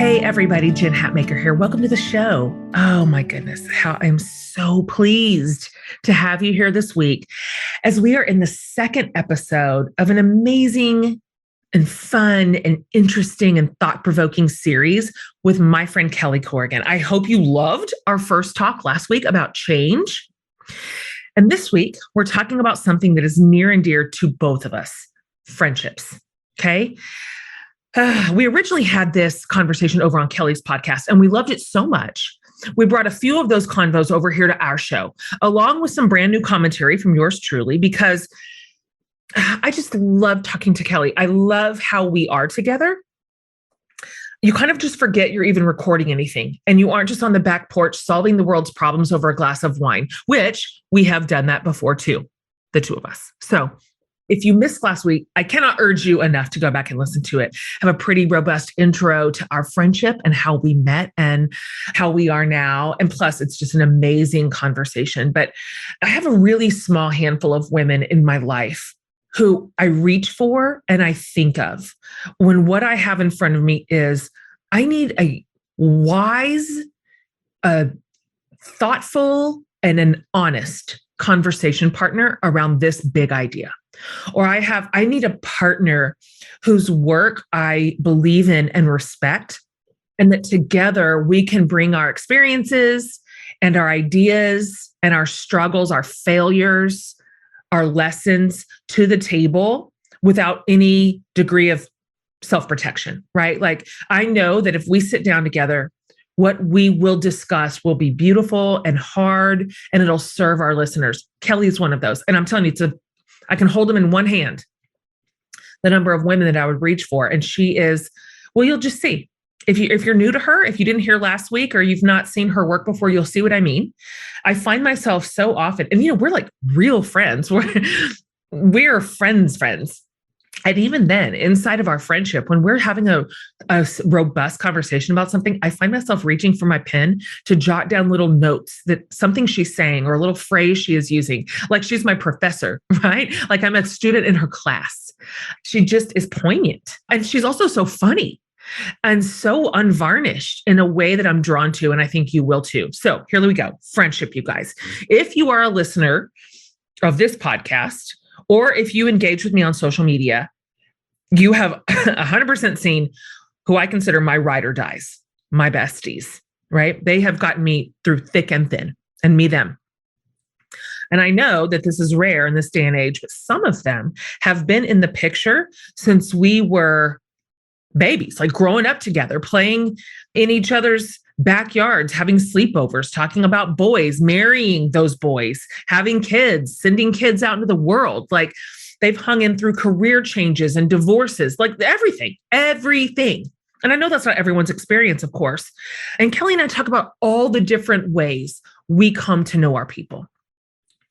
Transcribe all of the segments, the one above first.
Hey everybody, Jen Hatmaker here. Welcome to the show. Oh my goodness, how I'm so pleased to have you here this week as we are in the second episode of an amazing and fun and interesting and thought-provoking series with my friend Kelly Corrigan. I hope you loved our first talk last week about change. And this week, we're talking about something that is near and dear to both of us, friendships, okay? We originally had this conversation over on Kelly's podcast, and we loved it so much. We brought a few of those convos over here to our show, along with some brand new commentary from yours truly, because I just love talking to Kelly. I love how we are together. You kind of just forget you're even recording anything, and you aren't just on the back porch solving the world's problems over a glass of wine, which we have done that before too, the two of us. So if you missed last week, I cannot urge you enough to go back and listen to it. I have a pretty robust intro to our friendship and how we met and how we are now. And plus, it's just an amazing conversation. But I have a really small handful of women in my life who I reach for and I think of when what I have in front of me is I need a wise, thoughtful, and an honest conversation partner around this big idea. Or I need a partner whose work I believe in and respect, and that together we can bring our experiences and our ideas and our struggles, our failures, our lessons to the table without any degree of self-protection, right? Like I know that if we sit down together, what we will discuss will be beautiful and hard, and it'll serve our listeners. Kelly is one of those. And I'm telling you, I can hold them in one hand, the number of women that I would reach for. And she is, well, you'll just see. If you're new to her, if you didn't hear last week or you've not seen her work before, you'll see what I mean. I find myself so often, and we're like real friends. We're friends. And even then, inside of our friendship, when we're having a robust conversation about something, I find myself reaching for my pen to jot down little notes that something she's saying or a little phrase she is using, like she's my professor, right? Like I'm a student in her class. She just is poignant. And she's also so funny and so unvarnished in a way that I'm drawn to. And I think you will too. So here we go. Friendship, you guys. If you are a listener of this podcast, or if you engage with me on social media, you have 100% seen who I consider my ride or dies, my besties, right? They have gotten me through thick and thin, and me them. And I know that this is rare in this day and age, but some of them have been in the picture since we were babies, like growing up together, playing in each other's backyards, having sleepovers, talking about boys, marrying those boys, having kids, sending kids out into the world. Like they've hung in through career changes and divorces, like everything. And I know that's not everyone's experience, of course. And Kelly and I talk about all the different ways we come to know our people.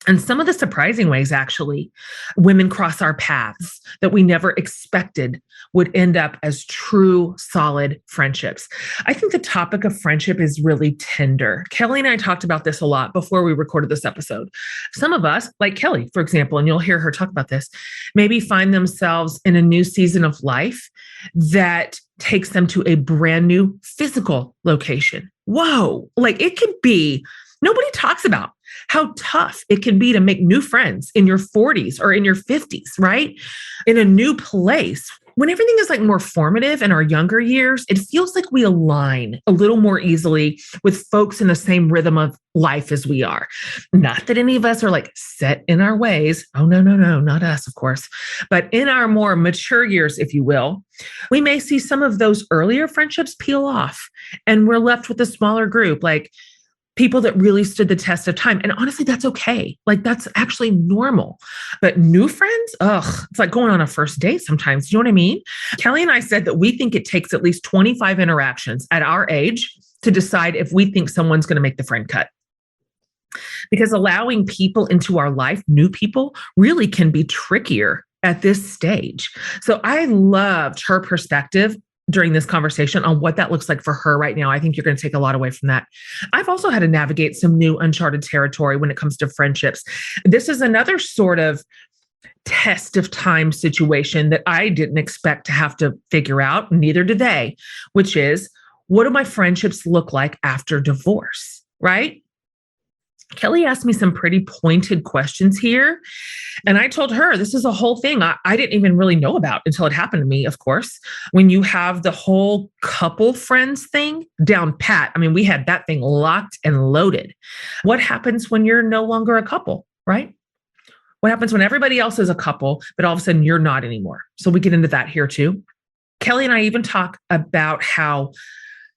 And some of the surprising ways, actually, women cross our paths that we never expected would end up as true, solid friendships. I think the topic of friendship is really tender. Kelly and I talked about this a lot before we recorded this episode. Some of us, like Kelly, for example, and you'll hear her talk about this, maybe find themselves in a new season of life that takes them to a brand new physical location. Whoa, like it could be, nobody talks about how tough it can be to make new friends in your 40s or in your 50s, right? In a new place. When everything is like more formative in our younger years, it feels like we align a little more easily with folks in the same rhythm of life as we are. Not that any of us are like set in our ways. Oh, no, not us, of course. But in our more mature years, if you will, we may see some of those earlier friendships peel off and we're left with a smaller group, like people that really stood the test of time. And honestly, that's okay. Like that's actually normal. But new friends, it's like going on a first date sometimes. You know what I mean? Kelly and I said that we think it takes at least 25 interactions at our age to decide if we think someone's going to make the friend cut. Because allowing people into our life, new people, really can be trickier at this stage. So I loved her perspective during this conversation on what that looks like for her right now. I think you're going to take a lot away from that. I've also had to navigate some new uncharted territory when it comes to friendships. This is another sort of test of time situation that I didn't expect to have to figure out, neither did they, which is what do my friendships look like after divorce? Right? Kelly asked me some pretty pointed questions here. And I told her this is a whole thing I didn't even really know about until it happened to me, of course. When you have the whole couple friends thing down pat, I mean, we had that thing locked and loaded. What happens when you're no longer a couple, right? What happens when everybody else is a couple, but all of a sudden you're not anymore? So we get into that here too. Kelly and I even talk about how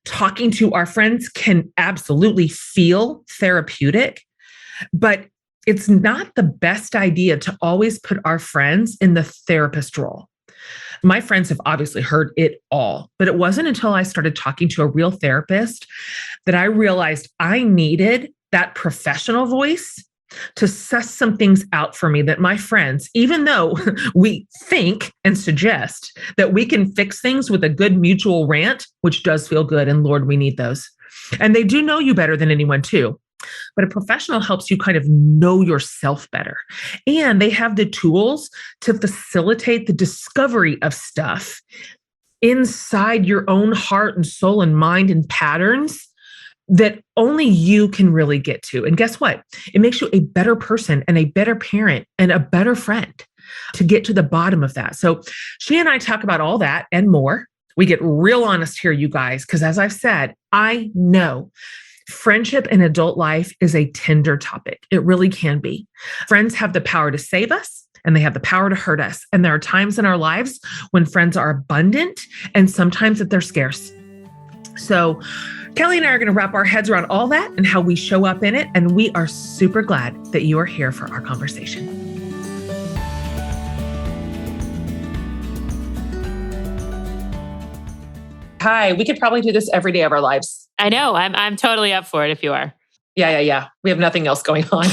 talking to our friends can absolutely feel therapeutic, but it's not the best idea to always put our friends in the therapist role. My friends have obviously heard it all, but it wasn't until I started talking to a real therapist that I realized I needed that professional voice to suss some things out for me that my friends, even though we think and suggest that we can fix things with a good mutual rant, which does feel good, and Lord, we need those. And they do know you better than anyone too. But a professional helps you kind of know yourself better. And they have the tools to facilitate the discovery of stuff inside your own heart and soul and mind and patterns that only you can really get to. And guess what? It makes you a better person and a better parent and a better friend to get to the bottom of that. So she and I talk about all that and more. We get real honest here, you guys, because as I've said, I know friendship in adult life is a tender topic. It really can be. Friends have the power to save us and they have the power to hurt us. And there are times in our lives when friends are abundant and sometimes that they're scarce. So Kelly and I are going to wrap our heads around all that and how we show up in it. And we are super glad that you are here for our conversation. Hi, we could probably do this every day of our lives. I know. I'm totally up for it if you are. Yeah. We have nothing else going on.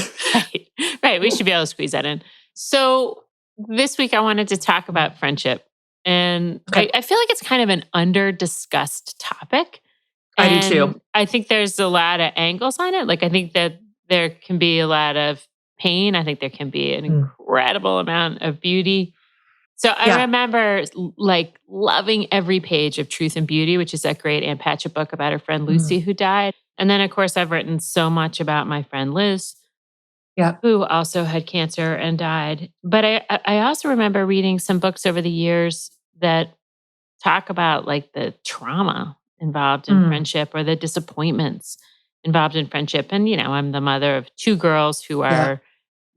Right. We should be able to squeeze that in. So this week I wanted to talk about friendship. And okay. I feel like it's kind of an under-discussed topic. I do too. I think there's a lot of angles on it. Like, I think that there can be a lot of pain. I think there can be an incredible amount of beauty. So I remember like loving every page of Truth and Beauty, which is that great Ann Patchett book about her friend Lucy who died. And then, of course, I've written so much about my friend Liz, who also had cancer and died. But I also remember reading some books over the years that talk about like the trauma involved in friendship or the disappointments involved in friendship. And, you know, I'm the mother of two girls who are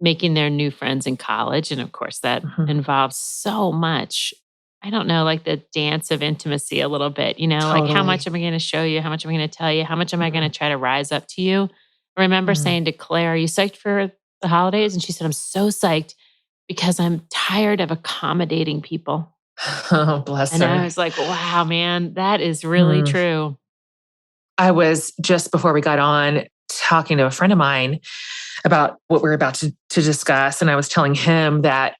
making their new friends in college. And of course, that involves so much, I don't know, like the dance of intimacy a little bit, you know, like how much am I going to show you? How much am I going to tell you? How much am I going to try to rise up to you? I remember saying to Claire, are you psyched for the holidays? And she said, I'm so psyched because I'm tired of accommodating people. Oh, bless her. And I was like, wow, man, that is really true. I was just before we got on talking to a friend of mine about what we're about to discuss. And I was telling him that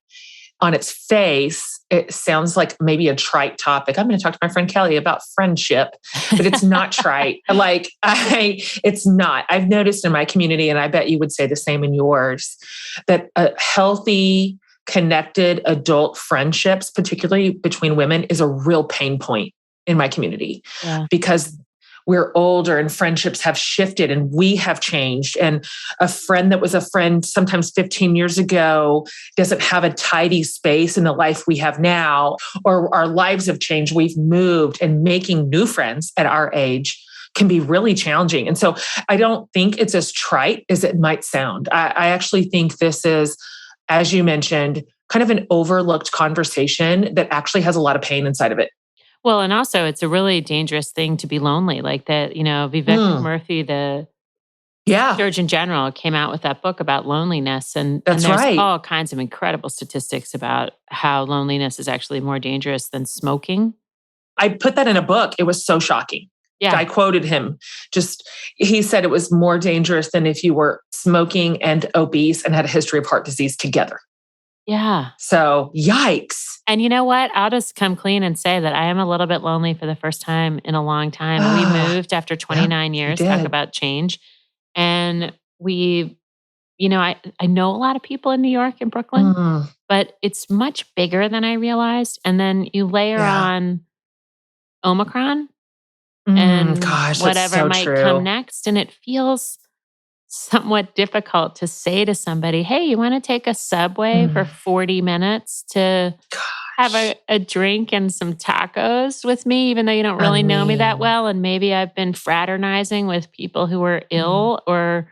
on its face, it sounds like maybe a trite topic. I'm going to talk to my friend Kelly about friendship, but it's not trite. It's not. I've noticed in my community, and I bet you would say the same in yours, that a healthy, connected adult friendships, particularly between women, is a real pain point in my community because we're older and friendships have shifted and we have changed. And a friend that was a friend sometimes 15 years ago doesn't have a tidy space in the life we have now, or our lives have changed. We've moved, and making new friends at our age can be really challenging. And so I don't think it's as trite as it might sound. I actually think this is, as you mentioned, kind of an overlooked conversation that actually has a lot of pain inside of it. Well, and also it's a really dangerous thing to be lonely. Like that, you know, Vivek Murthy, the Surgeon General, came out with that book about loneliness. And there's all kinds of incredible statistics about how loneliness is actually more dangerous than smoking. I put that in a book. It was so shocking. Yeah. I quoted him. He said it was more dangerous than if you were smoking and obese and had a history of heart disease together. Yeah. So, yikes. And you know what? I'll just come clean and say that I am a little bit lonely for the first time in a long time. We moved after 29 years, talk about change. And we, you know, I know a lot of people in New York and Brooklyn, but it's much bigger than I realized. And then you layer on Omicron. and Gosh, that's whatever so might come true. next. And it feels somewhat difficult to say to somebody, hey, you want to take a subway for Mm, 40 minutes to have gosh. a drink and some tacos with me, even though you don't I really know me that mean, well. And maybe I've been fraternizing with people who are mm, ill or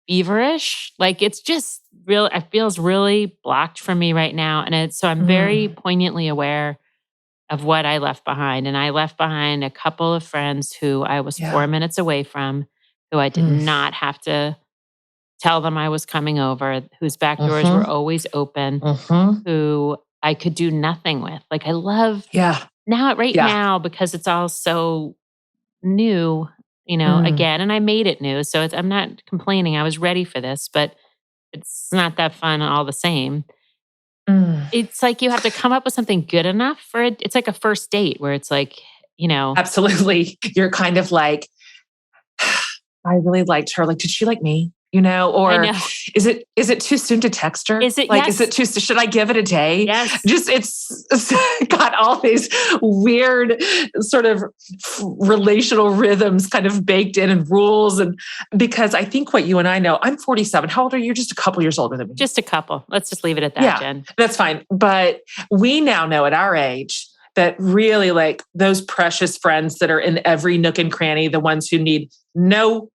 feverish. Like it's just real, it feels really blocked from me right now. And so I'm very mm, poignantly aware of what I left behind. And I left behind a couple of friends who I was yeah. 4 minutes away from, who I did Mm, not have to tell them I was coming over, whose back doors were mhm, always open, mhm. who I could do nothing with. Like I love Yeah, now, right yeah. now, because it's all so new, Mm, again, and I made it new. So I'm not complaining. I was ready for this, but it's not that fun all the same. mm. It's like you have to come up with something good enough for it. It's like a first date where it's like, Absolutely. You're kind of like, I really liked her. Like, did she like me? I Or know. is it too soon to text her? Is it? Like, is it Yes. too should I give it a day? Yes. Just it's got all these weird sort of relational rhythms kind of baked in and rules. And because I think what you and I know, I'm 47. How old are you? You're just a couple years older than me. Just a couple. Let's just leave it at that, Yeah, Jen. that's fine. But we now know at our age that really like those precious friends that are in every nook and cranny, the ones who need no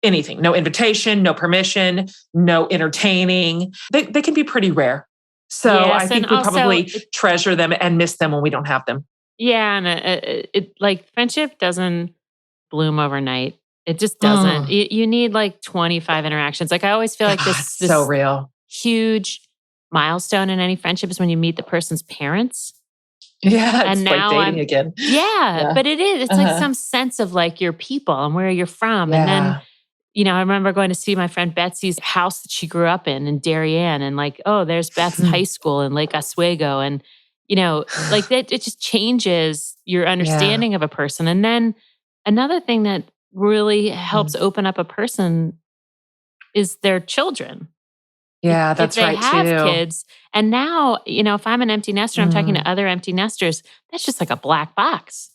anything, no invitation, no permission, no entertaining. They can be pretty rare. So I Yes. And think we also, probably treasure them and miss them when we don't have them. yeah. And it like friendship doesn't bloom overnight. It just doesn't. Mm, You need like 25 interactions. Like I always feel like God, this, so this real. huge milestone in any friendship is when you meet the person's parents. Yeah, And it's like now dating I'm, again. yeah, Yeah. but it is. It's like Uh-huh. some sense of like your people and where you're from. And then, Yeah. I remember going to see my friend Betsy's house that she grew up in Darien. And like, oh, there's Beth's high school in Lake Oswego. And, like that, it just changes your Yeah. understanding of a person. And then another thing that really helps Mm. open up a person is their children. Yeah, If that's they right have too. kids, and now, if I'm an empty nester, I'm talking Mm. to other empty nesters, that's just like a black box.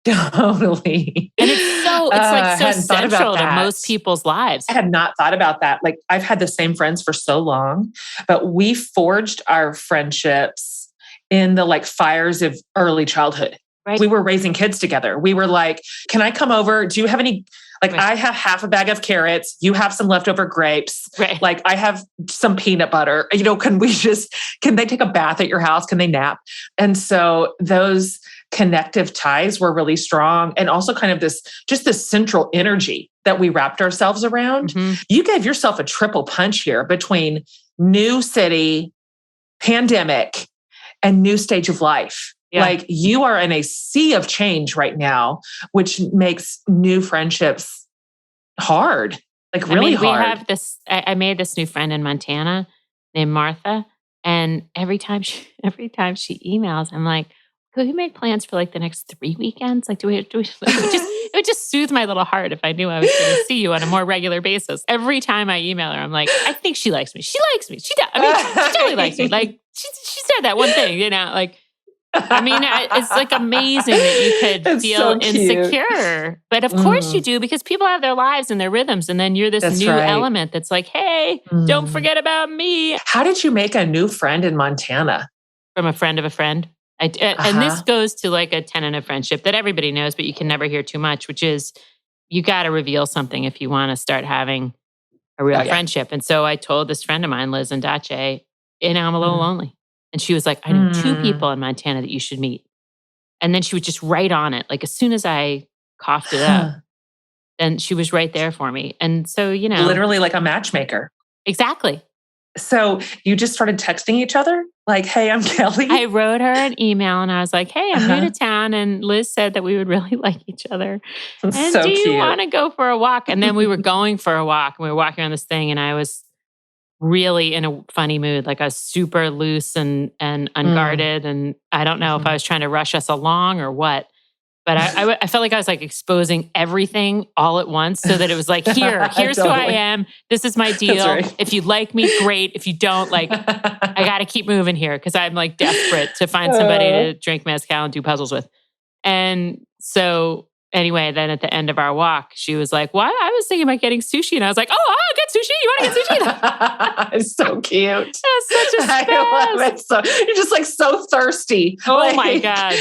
Totally. And it's like I so hadn't thought about central to that. most people's lives. I had not thought about that. Like I've had the same friends for so long, but we forged our friendships in the like fires of early childhood. Right. We were raising kids together. We were like, can I come over? Do you have any? Like, Right. I have half a bag of carrots. You have some leftover grapes. Right. Like, I have some peanut butter. Can they take a bath at your house? Can they nap? And so those connective ties were really strong. And also kind of this central energy that we wrapped ourselves around. Mhm. You gave yourself a triple punch here between new city, pandemic, and new stage of life. Yeah. Like you are in a sea of change right now, which makes new friendships hard, like really we hard. have this, I made this new friend in Montana named Martha. And every time every time she emails, I'm like, could we make plans for like the next 3 weekends? Like, do we like, it would just soothe my little heart if I knew I was going to see you on a more regular basis. Every time I email her, I'm like, I think she likes me. She likes me. She does. I mean, she totally likes me. Like, she said that one thing, like, I mean, it's like amazing that you could It's feel so cute. insecure. But of course you Mm, do, because people have their lives and their rhythms. And then you're this that's new right. element that's like, hey, don't Mm. forget about me. How did you make a new friend in Montana? From a friend of a friend. And this Uh-huh. goes to like a tenet of friendship that everybody knows, but you can never hear too much, which is you got to reveal something if you want to start having a real Oh, yeah. friendship. And so I told this friend of mine, Liz and Dace, I'm a little Mm. lonely. And she was like, I know 2 Mm. people in Montana that you should meet. And then she would just write on it. Like as soon as I coughed it up, Huh. and she was right there for me. And so, Literally like a matchmaker. exactly. So you just started texting each other? Like, hey, I'm Kelly. I wrote her an email and I was like, hey, I'm new Uh-huh. to town. And Liz said that we would really like each other. That's And so do you cute. want to go for a walk? And then we were going for a walk and we were walking around this thing. And I was really in a funny mood. Like I was super loose and unguarded. And I don't know if I was trying to rush us along or what. But I felt like I was like exposing everything all at once so that it was like, here's who I Totally. am. This is my deal. right. If you like me, great. If you don't, like, I got to keep moving here because I'm like desperate to find somebody to drink mezcal and do puzzles with. And so anyway, then at the end of our walk, she was like, "What? I was thinking about getting sushi." And I was like, "Oh, I'll get sushi. You want to get sushi?" It's so cute. That's such a spaz. I love it. So you're just like so thirsty. Oh my God.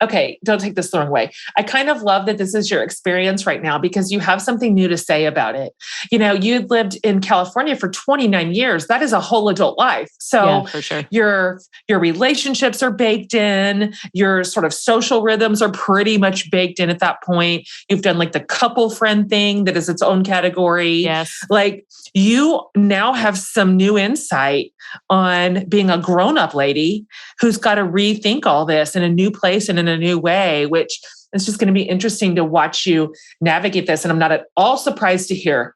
Okay, don't take this the wrong way. I kind of love that this is your experience right now because you have something new to say about it. You know, you'd lived in California for 29 years. That is a whole adult life. So Yeah, for sure. your relationships are baked in, your sort of social rhythms are pretty much baked in at that point. You've done like the couple friend thing that is its own category. Yes. Like you now have some new insight on being a grown-up lady who's got to rethink all this in a new place and in a new way, which is just going to be interesting to watch you navigate this. And I'm not at all surprised to hear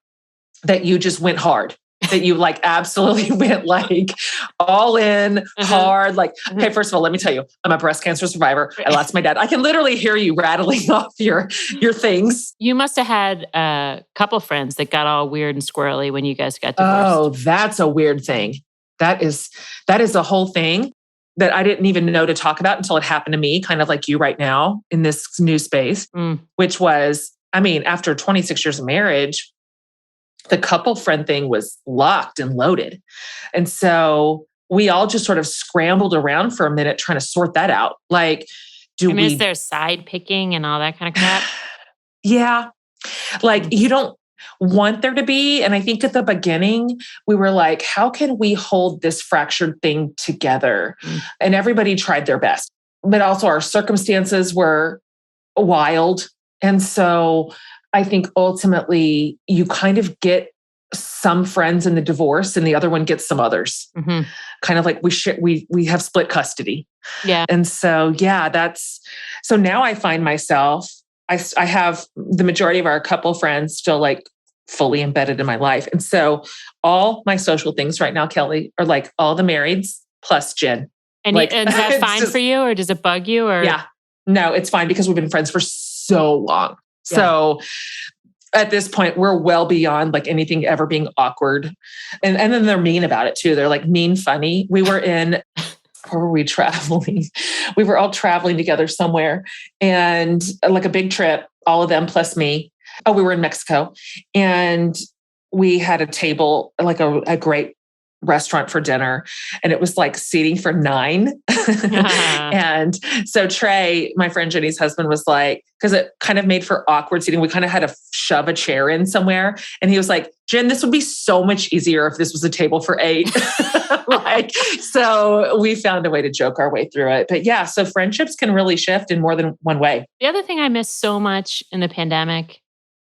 that you just went hard, that you like absolutely went like all in hard. Like, okay, first of all, let me tell you, I'm a breast cancer survivor. I lost my dad. I can literally hear you rattling off your things. You must have had a couple friends that got all weird and squirrely when you guys got divorced. Oh, that's a weird thing. That is a whole thing that I didn't even know to talk about until it happened to me, kind of like you right now in this new space, which was, I mean, after 26 years of marriage, the couple friend thing was locked and loaded. And so we all just sort of scrambled around for a minute trying to sort that out. Like, is there side picking and all that kind of crap? Yeah. Like you don't want there to be. And I think at the beginning, we were like, how can we hold this fractured thing together? And everybody tried their best, but also our circumstances were wild. And so I think ultimately you kind of get some friends in the divorce and the other one gets some others. Kind of like we have split custody. Yeah. And so, yeah, so now I find myself, I have the majority of our couple friends still like fully embedded in my life. And so all my social things right now, Kelly, are like all the marrieds plus Jen. And, like, and is that fine for you or does it bug you? Or Yeah, no, it's fine because we've been friends for so long. Yeah. So at this point, we're well beyond like anything ever being awkward. And then they're mean about it too. They're like mean, funny. We were where were we traveling? We were all traveling together somewhere and like a big trip, all of them plus me. Oh, we were in Mexico and we had a table, like a great restaurant for dinner. And it was like seating for 9. And so Trey, my friend Jenny's husband, was like, because it kind of made for awkward seating. We kind of had to shove a chair in somewhere. And he was like, Jen, this would be so much easier if this was a table for 8. So we found a way to joke our way through it. But yeah, so friendships can really shift in more than one way. The other thing I miss so much in the pandemic,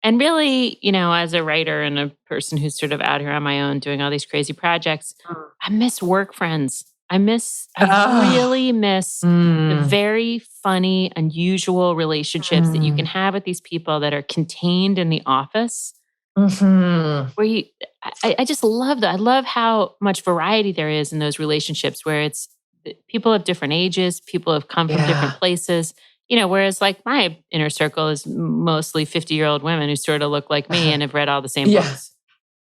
and really, as a writer and a person who's sort of out here on my own doing all these crazy projects, I miss work friends. I really miss the very funny, unusual relationships that you can have with these people that are contained in the office. Where I just love that. I love how much variety there is in those relationships where it's people of different ages, people have come from different places. Whereas like my inner circle is mostly 50-year-old women who sort of look like me and have read all the same books.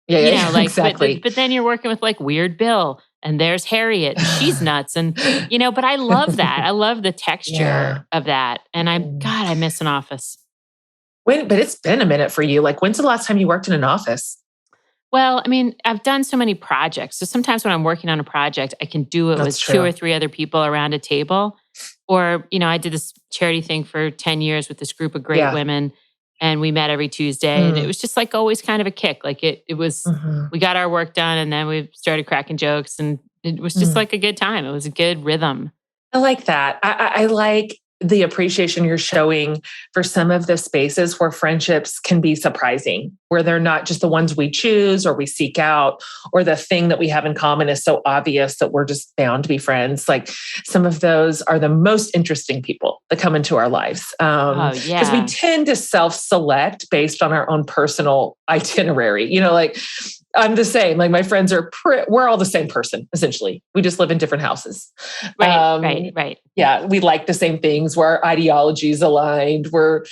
Yeah, like exactly. But then you're working with like Weird Bill and there's Harriet. And she's nuts. And, but I love that. I love the texture of that. And I miss an office. But it's been a minute for you. Like, when's the last time you worked in an office? Well, I mean, I've done so many projects. So sometimes when I'm working on a project, I can do it with 2 or 3 other people around a table. Or, I did this charity thing for 10 years with this group of great women. And we met every Tuesday. And it was just like always kind of a kick. Like it was, we got our work done and then we started cracking jokes. And it was just like a good time. It was a good rhythm. I like that. I like the appreciation you're showing for some of the spaces where friendships can be surprising, where they're not just the ones we choose or we seek out, or the thing that we have in common is so obvious that we're just bound to be friends. Like some of those are the most interesting people that come into our lives. Because we tend to self-select based on our own personal itinerary. Like I'm the same. Like my friends are, we're all the same person, essentially. We just live in different houses. Right. Yeah, we like the same things. Where our ideologies aligned. We're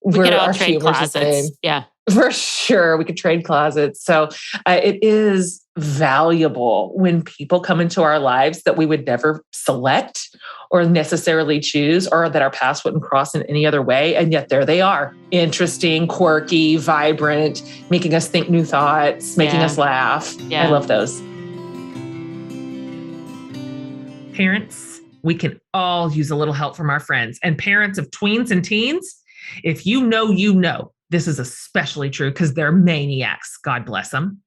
all our trade humor's the same. Yeah. For sure. We could trade closets. So it is valuable when people come into our lives that we would never select or necessarily choose, or that our paths wouldn't cross in any other way. And yet there they are, interesting, quirky, vibrant, making us think new thoughts, making us laugh. Yeah. I love those. Parents, we can all use a little help from our friends. And parents of tweens and teens, if you know, this is especially true because they're maniacs. God bless them.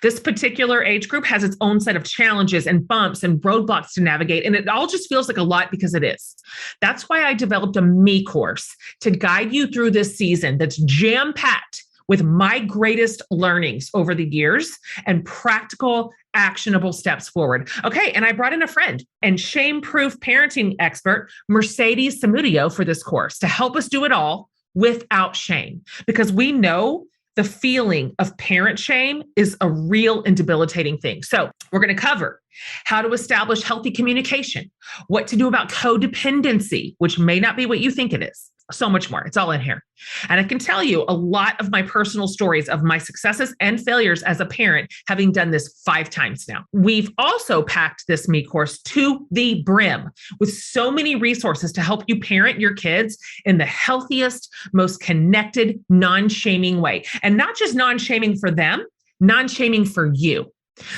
This particular age group has its own set of challenges and bumps and roadblocks to navigate. And it all just feels like a lot because it is. That's why I developed a me course to guide you through this season that's jam-packed with my greatest learnings over the years and practical, actionable steps forward. Okay, and I brought in a friend and shame-proof parenting expert, Mercedes Samudio, for this course to help us do it all without shame, because we know the feeling of parent shame is a real and debilitating thing. So we're going to cover how to establish healthy communication, what to do about codependency, which may not be what you think it is. So much more. It's all in here. And I can tell you a lot of my personal stories of my successes and failures as a parent, having done this 5 times now. We've also packed this me course to the brim with so many resources to help you parent your kids in the healthiest, most connected, non-shaming way. And not just non-shaming for them, non-shaming for you.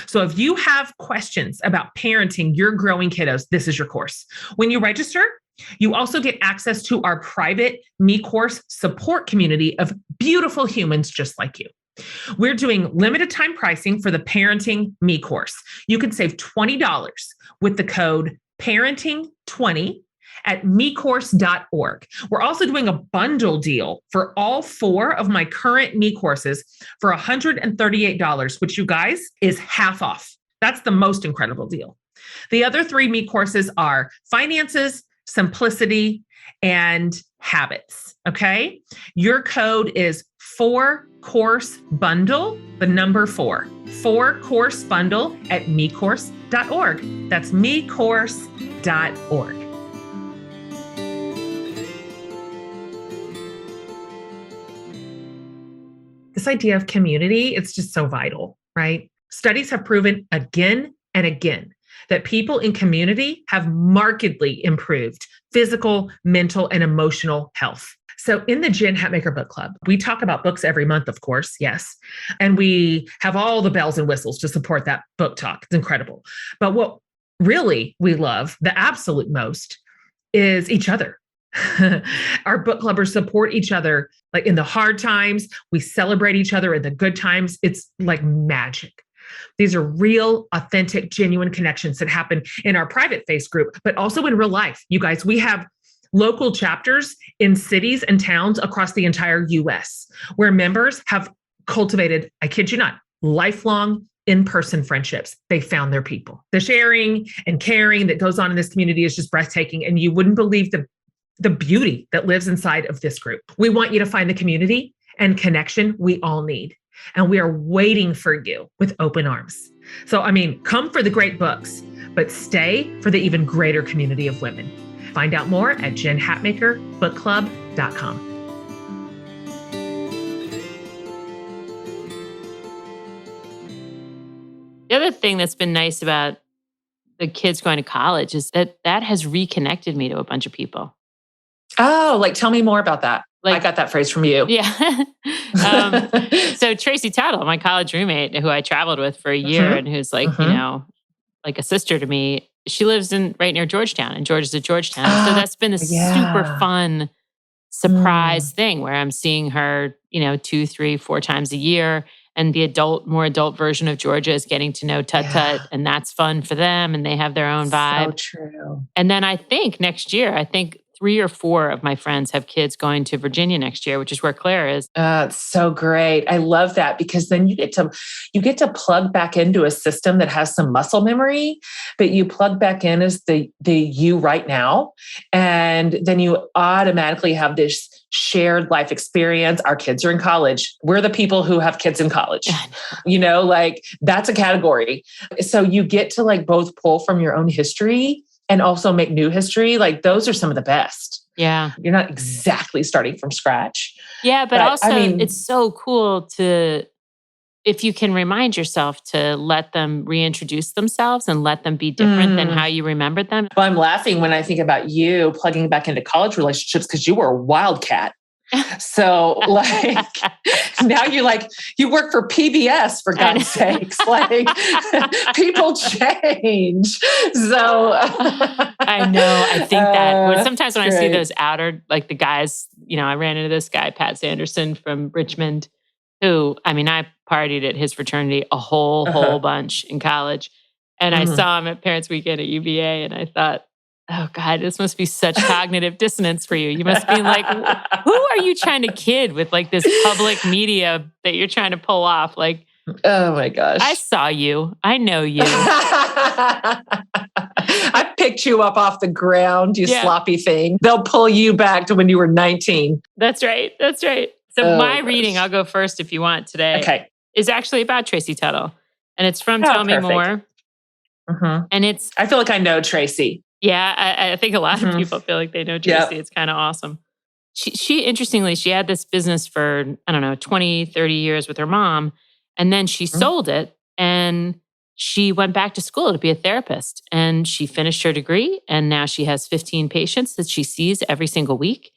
So if you have questions about parenting your growing kiddos, this is your course. When you register, you also get access to our private me course support community of beautiful humans just like you. We're doing limited time pricing for the parenting me course. You can save $20 with the code parenting20 at mecourse.org. We're also doing a bundle deal for all 4 of my current me courses for $138, which you guys is half off. That's the most incredible deal. The other 3 me courses are finances, simplicity, and habits. Okay. Your code is 4-course bundle, the number 4, 4-course bundle at mecourse.org. That's mecourse.org. This idea of community, it's just so vital, right? Studies have proven again and again that people in community have markedly improved physical, mental, and emotional health. So in the Jen Hatmaker Book Club, we talk about books every month, of course, yes. And we have all the bells and whistles to support that book talk. It's incredible. But what really we love the absolute most is each other. Our book clubbers support each other, like in the hard times. We celebrate each other in the good times. It's like magic. These are real, authentic, genuine connections that happen in our private face group, but also in real life. You guys, we have local chapters in cities and towns across the entire US where members have cultivated, I kid you not, lifelong in-person friendships. They found their people. The sharing and caring that goes on in this community is just breathtaking. And you wouldn't believe the beauty that lives inside of this group. We want you to find the community and connection we all need. And we are waiting for you with open arms. So, come for the great books, but stay for the even greater community of women. Find out more at jenhatmakerbookclub.com. The other thing that's been nice about the kids going to college is that has reconnected me to a bunch of people. Oh, tell me more about that. I got that phrase from you. Yeah. So Tracy Tuttle, my college roommate who I traveled with for a year and who's like a sister to me, she lives right near Georgetown, and George is at Georgetown. So that's been a super fun surprise thing where I'm seeing her, 2, 3, 4 times a year. And the more adult version of Georgia is getting to know Tut, and that's fun for them. And they have their own vibe. So true. And then I think next year, 3 or 4 of my friends have kids going to Virginia next year, which is where Claire is. It's so great. I love that because then you get to plug back into a system that has some muscle memory, but you plug back in as the you right now. And then you automatically have this shared life experience. Our kids are in college. We're the people who have kids in college. That's a category. So you get to both pull from your own history and also make new history. Those are some of the best. Yeah. You're not exactly starting from scratch. Yeah, but But also it's so cool to, if you can remind yourself to let them reintroduce themselves and let them be different than how you remembered them. Well, I'm laughing when I think about you plugging back into college relationships because you were a wildcat. So like now you work for PBS for God's sakes. Like people change. So I know. I think that sometimes when I see great. those outer, like the guys, I ran into this guy, Pat Sanderson from Richmond, who, I mean, I partied at his fraternity a whole bunch in college. And I saw him at Parents Weekend at UVA, and I thought, oh God, this must be such cognitive dissonance for you. You must be like, who are you trying to kid with like this public media that you're trying to pull off? Like, oh my gosh. I saw you. I know you. I picked you up off the ground, you sloppy thing. They'll pull you back to when you were 19. That's right. That's right. So my reading, I'll go first if you want today, is actually about Tracy Tuttle. And it's from Tell Me More. And it's... I feel like I know Tracy. Yeah, I think a lot of people feel like they know Tracy. It's kind of awesome. She interestingly, she had this business for, 20, 30 years with her mom. And then she sold it and she went back to school to be a therapist. And she finished her degree. And now she has 15 patients that she sees every single week.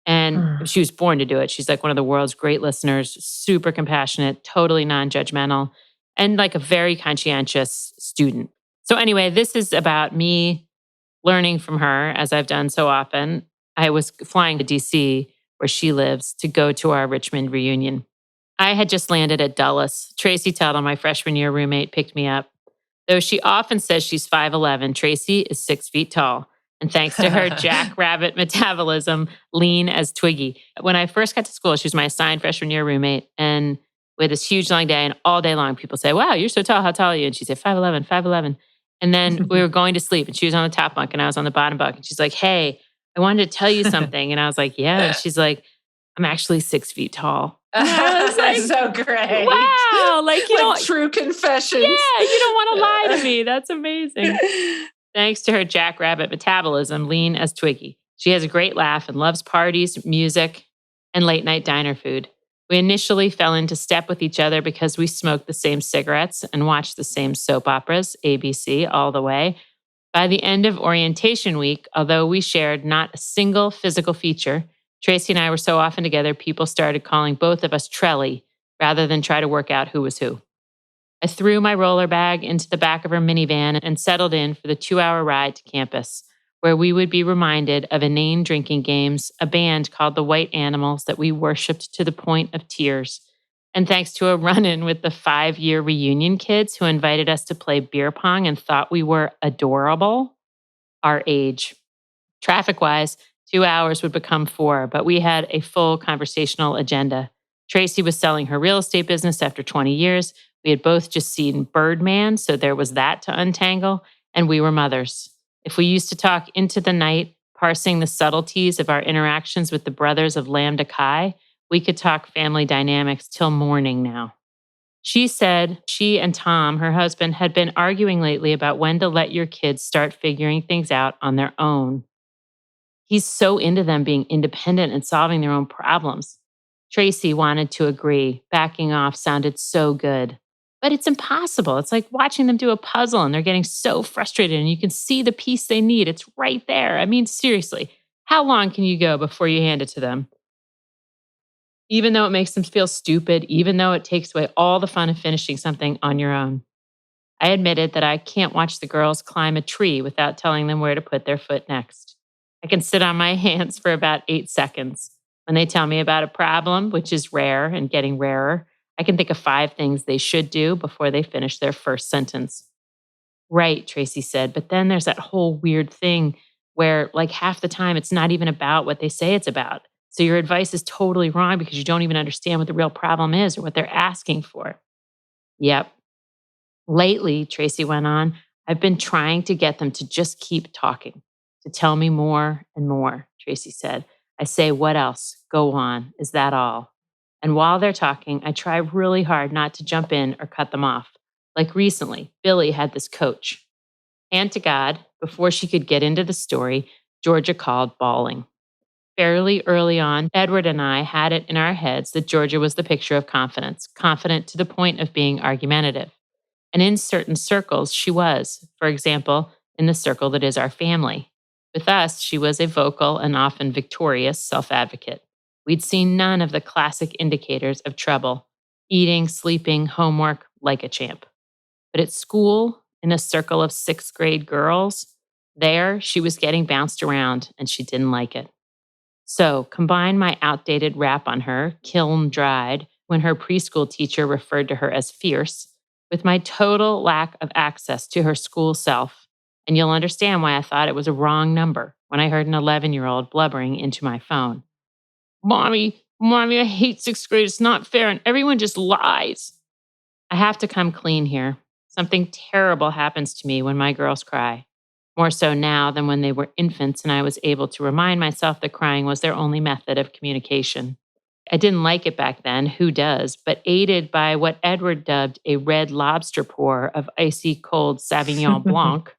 And she was born to do it. She's like one of the world's great listeners, super compassionate, totally non-judgmental, and like a very conscientious student. So anyway, this is about me learning from her, as I've done so often. I was flying to DC, where she lives, to go to our Richmond reunion. I had just landed at Dulles. Tracy Tuttle, my freshman year roommate, picked me up. Though she often says she's 5'11", Tracy is 6 feet tall. And thanks to her jackrabbit metabolism, lean as Twiggy. When I first got to school, she was my assigned freshman year roommate. And we had this huge long day, and all day long people say, wow, you're so tall. How tall are you? And she'd say, 5'11", 5'11". And then we were going to sleep, and she was on the top bunk and I was on the bottom bunk. And she's like, hey, I wanted to tell you something. And I was like, yeah. And she's like, I'm actually 6 feet tall. I was like, so great. Wow. Like, true confessions. Yeah, you don't want to lie to me. That's amazing. Thanks to her jackrabbit metabolism, lean as Twiggy. She has a great laugh and loves parties, music, and late night diner food. We initially fell into step with each other because we smoked the same cigarettes and watched the same soap operas, ABC, all the way. By the end of orientation week, although we shared not a single physical feature, Tracy and I were so often together, people started calling both of us Trelly rather than try to work out who was who. I threw my roller bag into the back of her minivan and settled in for the 2-hour ride to campus, where we would be reminded of inane drinking games, a band called the White Animals that we worshipped to the point of tears. And thanks to a run-in with the 5-year reunion kids who invited us to play beer pong and thought we were adorable, our age. Traffic-wise, 2 hours would become 4, but we had a full conversational agenda. Tracy was selling her real estate business after 20 years. We had both just seen Birdman, so there was that to untangle, and we were mothers. If we used to talk into the night, parsing the subtleties of our interactions with the brothers of Lambda Chi, we could talk family dynamics till morning now. She said she and Tom, her husband, had been arguing lately about when to let your kids start figuring things out on their own. He's so into them being independent and solving their own problems. Tracy wanted to agree. Backing off sounded so good. But it's impossible. It's like watching them do a puzzle and they're getting so frustrated and you can see the piece they need. It's right there. I mean, seriously, how long can you go before you hand it to them? Even though it makes them feel stupid, even though it takes away all the fun of finishing something on your own. I admitted that I can't watch the girls climb a tree without telling them where to put their foot next. I can sit on my hands for about 8 seconds. When they tell me about a problem, which is rare and getting rarer, I can think of 5 things they should do before they finish their first sentence. Right, Tracy said, but then there's that whole weird thing where like half the time it's not even about what they say it's about. So your advice is totally wrong because you don't even understand what the real problem is or what they're asking for. Yep. Lately, Tracy went on, I've been trying to get them to just keep talking, to tell me more and more, Tracy said. I say, what else? Go on. Is that all? And while they're talking, I try really hard not to jump in or cut them off. Like recently, Billy had this coach. Hand to God, before she could get into the story, Georgia called bawling. Fairly early on, Edward and I had it in our heads that Georgia was the picture of confidence, confident to the point of being argumentative. And in certain circles, she was. For example, in the circle that is our family. With us, she was a vocal and often victorious self advocate. We'd seen none of the classic indicators of trouble eating, sleeping, homework, like a champ. But at school, in a circle of sixth grade girls, there she was getting bounced around and she didn't like it. So combine my outdated rap on her, kiln dried, when her preschool teacher referred to her as fierce, with my total lack of access to her school self, and you'll understand why I thought it was a wrong number when I heard an 11-year-old blubbering into my phone. Mommy, I hate sixth grade. It's not fair, and everyone just lies. I have to come clean here. Something terrible happens to me when my girls cry. More so now than when they were infants and I was able to remind myself that crying was their only method of communication. I didn't like it back then, who does? But aided by what Edward dubbed a red lobster pour of icy cold Sauvignon Blanc,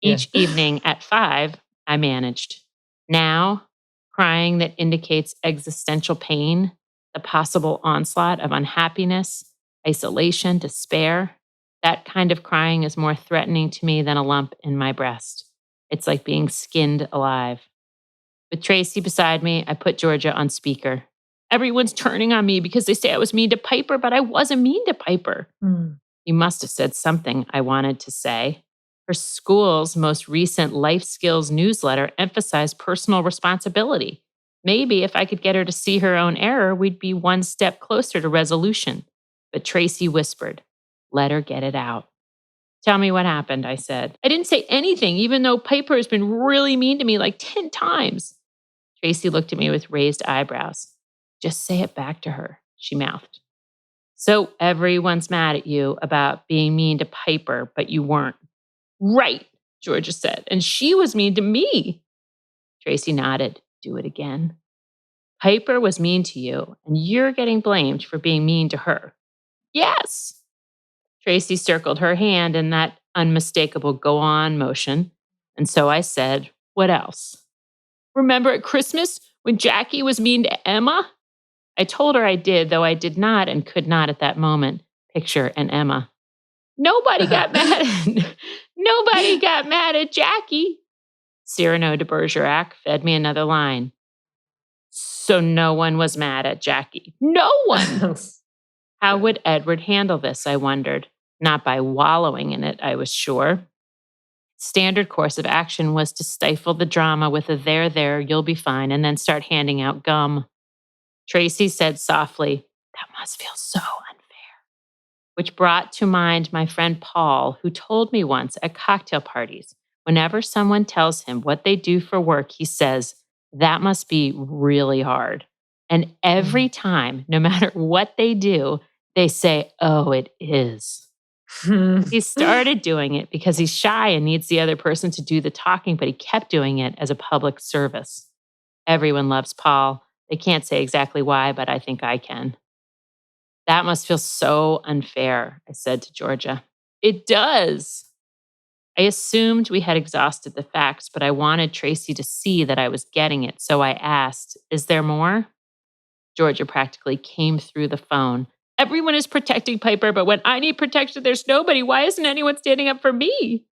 Yeah. each evening at 5, I managed. Now, crying that indicates existential pain, the possible onslaught of unhappiness, isolation, despair, that kind of crying is more threatening to me than a lump in my breast. It's like being skinned alive. With Tracy beside me, I put Georgia on speaker. Everyone's turning on me because they say I was mean to Piper, but I wasn't mean to Piper. You must have said something, I wanted to say. Her school's most recent life skills newsletter emphasized personal responsibility. Maybe if I could get her to see her own error, we'd be one step closer to resolution. But Tracy whispered, let her get it out. Tell me what happened, I said. I didn't say anything, even though Piper has been really mean to me like 10 times. Tracy looked at me with raised eyebrows. Just say it back to her, she mouthed. So everyone's mad at you about being mean to Piper, but you weren't. Right, Georgia said. And she was mean to me. Tracy nodded. Do it again. Piper was mean to you, and you're getting blamed for being mean to her. Yes. Tracy circled her hand in that unmistakable go on motion. And so I said, what else? Remember at Christmas when Jackie was mean to Emma? I told her I did, though I did not and could not at that moment picture an Emma. Nobody got mad. Nobody got mad at Jackie. Cyrano de Bergerac fed me another line. So no one was mad at Jackie. No one. How would Edward handle this, I wondered. Not by wallowing in it, I was sure. Standard course of action was to stifle the drama with a there, you'll be fine, and then start handing out gum. Tracy said softly, that must feel so unfair, which brought to mind my friend Paul, who told me once at cocktail parties, whenever someone tells him what they do for work, he says, that must be really hard. And every time, no matter what they do, they say, oh, it is. He started doing it because he's shy and needs the other person to do the talking, but he kept doing it as a public service. Everyone loves Paul. They can't say exactly why, but I think I can. That must feel so unfair, I said to Georgia. It does. I assumed we had exhausted the facts, but I wanted Tracy to see that I was getting it, so I asked, is there more? Georgia practically came through the phone. Everyone is protecting Piper, but when I need protection, there's nobody. Why isn't anyone standing up for me?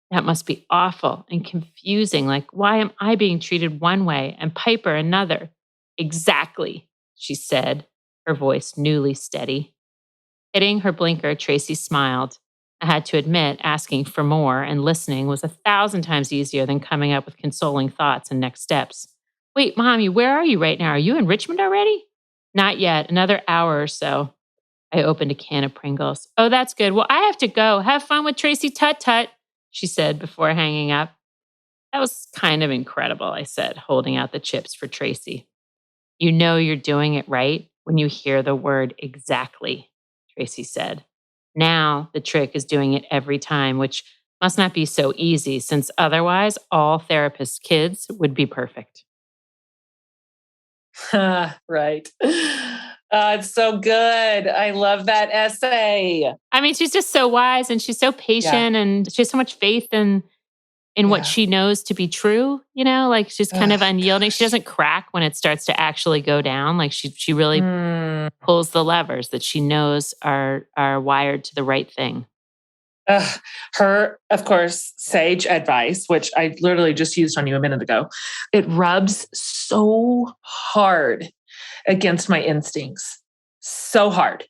That must be awful and confusing. Like, why am I being treated one way and Piper another? Exactly, she said, her voice newly steady. Hitting her blinker, Tracy smiled. I had to admit, asking for more and listening was 1,000 times easier than coming up with consoling thoughts and next steps. Wait, Mommy, where are you right now? Are you in Richmond already? Not yet. Another hour or so. I opened a can of Pringles. Oh, that's good. Well, I have to go. Have fun with Tracy Tut-Tut, she said before hanging up. That was kind of incredible, I said, holding out the chips for Tracy. You know you're doing it right when you hear the word exactly, Tracy said. Now the trick is doing it every time, which must not be so easy since otherwise all therapists' kids would be perfect. Right. It's so good. I love that essay. I mean, she's just so wise and she's so patient and she has so much faith in in what she knows to be true, like she's kind of unyielding. She doesn't crack when it starts to actually go down. Like she really pulls the levers that she knows are wired to the right thing. Her, of course, sage advice, which I literally just used on you a minute ago, it rubs so hard against my instincts. So hard.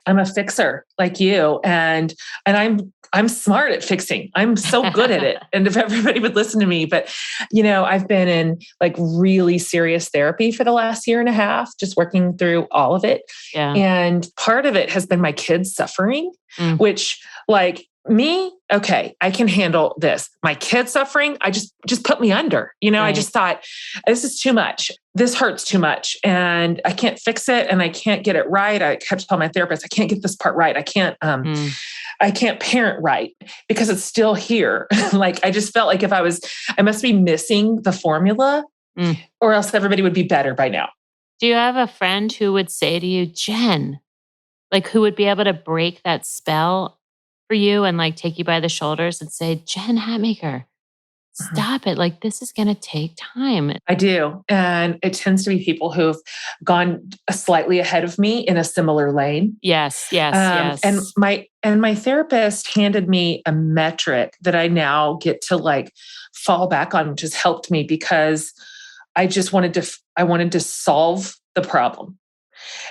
I'm a fixer like you, and I'm smart at fixing. I'm so good at it. And if everybody would listen to me, but I've been in like really serious therapy for the last year and a half, just working through all of it. Yeah. And part of it has been my kids suffering, which like me, okay, I can handle this. My kids suffering, I just put me under. Right. I just thought, this is too much. This hurts too much, and I can't fix it, and I can't get it right. I kept telling my therapist, I can't get this part right. I can't parent right because it's still here. Like I just felt like I must be missing the formula, or else everybody would be better by now. Do you have a friend who would say to you, Jen, like who would be able to break that spell for you and like take you by the shoulders and say, Jen Hatmaker, stop it. Like this is going to take time. I do. And it tends to be people who've gone slightly ahead of me in a similar lane. Yes. And my therapist handed me a metric that I now get to like fall back on, which has helped me because I wanted to solve the problem.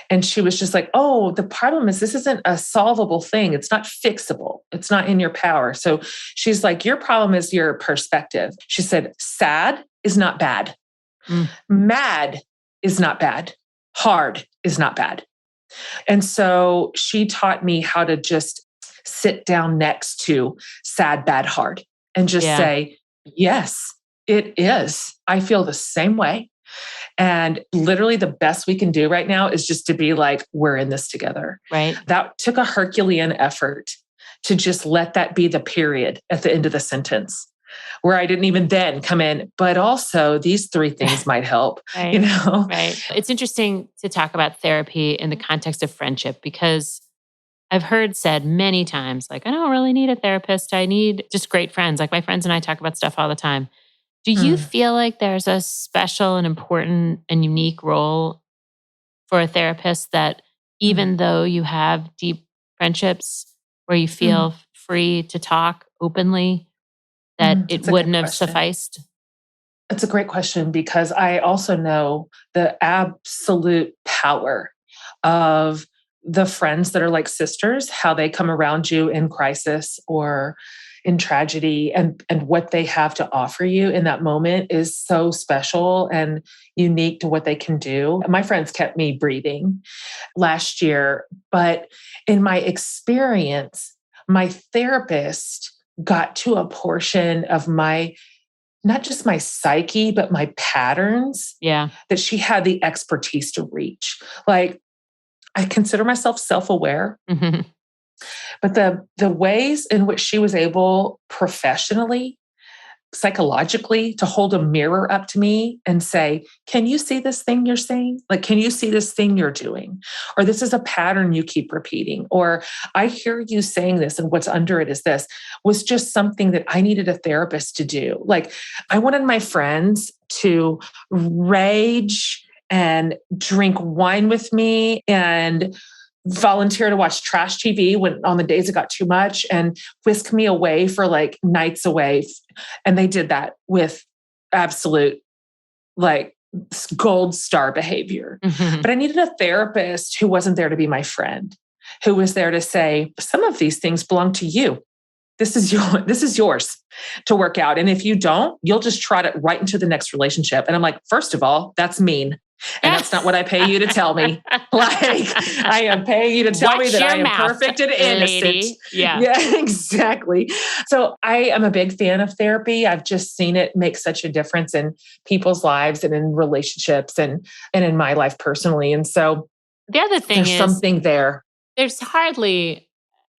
And she was just like, oh, the problem is this isn't a solvable thing. It's not fixable. It's not in your power. So she's like, your problem is your perspective. She said, sad is not bad. Mad is not bad. Hard is not bad. And so she taught me how to just sit down next to sad, bad, hard and just say, yes, it is. I feel the same way. And literally the best we can do right now is just to be like, we're in this together. Right. That took a Herculean effort to just let that be the period at the end of the sentence where I didn't even then come in, but also these three things might help, Right. Right. It's interesting to talk about therapy in the context of friendship because I've heard said many times, like, I don't really need a therapist. I need just great friends. Like my friends and I talk about stuff all the time. Do you feel like there's a special and important and unique role for a therapist that even though you have deep friendships where you feel free to talk openly, that it wouldn't have sufficed? That's a great question because I also know the absolute power of the friends that are like sisters, how they come around you in crisis or in tragedy and what they have to offer you in that moment is so special and unique to what they can do. My friends kept me breathing last year, but in my experience, my therapist got to a portion of not just my psyche, but my patterns that she had the expertise to reach. Like I consider myself self-aware. But the ways in which she was able professionally, psychologically, to hold a mirror up to me and say, can you see this thing you're saying? Like, can you see this thing you're doing? Or this is a pattern you keep repeating. Or I hear you saying this and what's under it is this, was just something that I needed a therapist to do. Like I wanted my friends to rage and drink wine with me and volunteer to watch trash TV when on the days it got too much and whisk me away for like nights away. And they did that with absolute like gold star behavior. But I needed a therapist who wasn't there to be my friend, who was there to say, some of these things belong to you. This is yours to work out. And if you don't, you'll just trot it right into the next relationship. And I'm like, first of all, that's mean. And that's not what I pay you to tell me. Like, I am paying you to tell me that I am perfect and innocent. Lady. Yeah, exactly. So I am a big fan of therapy. I've just seen it make such a difference in people's lives and in relationships and in my life personally. And so the other thing there's something there. There's hardly,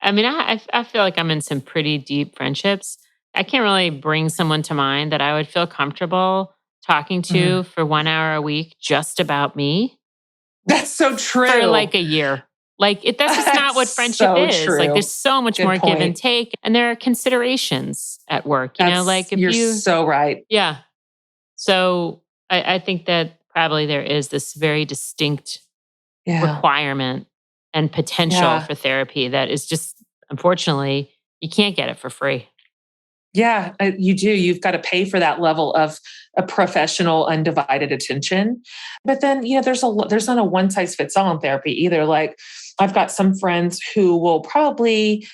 I mean, I feel like I'm in some pretty deep friendships. I can't really bring someone to mind that I would feel comfortable talking to for 1 hour a week just about me. That's so true. For like a year. That's just not what friendship so is. Like, true. there's so much Good more give and point. take, and there are considerations at work, if You're you, so right. yeah. So I think that probably there is this very distinct Yeah. requirement and potential Yeah. for therapy that is just, unfortunately, you can't get it for free. Yeah, you do. You've got to pay for that level of a professional, undivided attention. But then, there's not a one size fits all in therapy either. Like, I've got some friends who will probably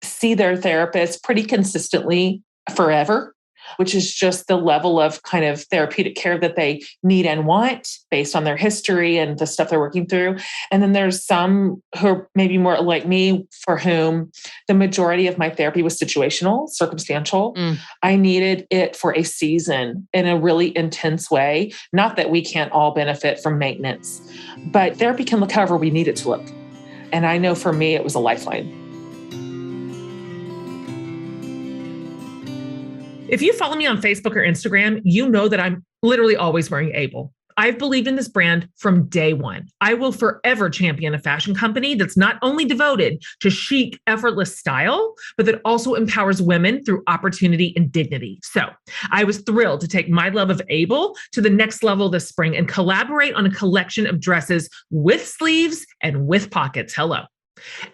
see their therapist pretty consistently forever, which is just the level of kind of therapeutic care that they need and want based on their history and the stuff they're working through. And then there's some who are maybe more like me, for whom the majority of my therapy was situational, circumstantial. I needed it for a season in a really intense way. Not that we can't all benefit from maintenance, but therapy can look however we need it to look. And I know for me, it was a lifeline. If you follow me on Facebook or Instagram, you know that I'm literally always wearing Able. I've believed in this brand from day one. I will forever champion a fashion company that's not only devoted to chic, effortless style, but that also empowers women through opportunity and dignity. So I was thrilled to take my love of Able to the next level this spring and collaborate on a collection of dresses with sleeves and with pockets. Hello.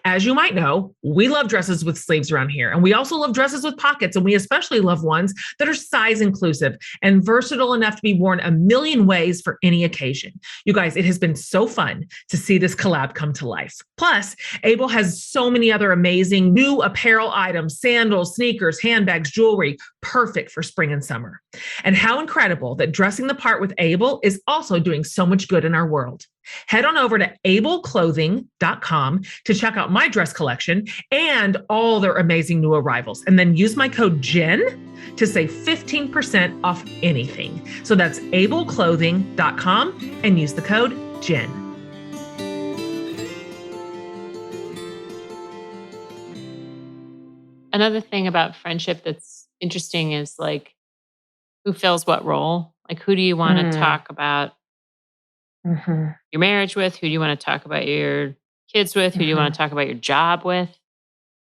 As you might know, we love dresses with sleeves around here, and we also love dresses with pockets, and we especially love ones that are size inclusive and versatile enough to be worn a million ways for any occasion. You guys, it has been so fun to see this collab come to life. Plus, Able has so many other amazing new apparel items, sandals, sneakers, handbags, jewelry, perfect for spring and summer. And how incredible that dressing the part with Able is also doing so much good in our world. Head on over to ableclothing.com to check out my dress collection and all their amazing new arrivals. And then use my code JEN to save 15% off anything. So that's ableclothing.com and use the code JEN. Another thing about friendship that's interesting is who fills what role? Like, who do you want to talk about your marriage with? Who do you want to talk about your kids with? Who do you want to talk about your job with?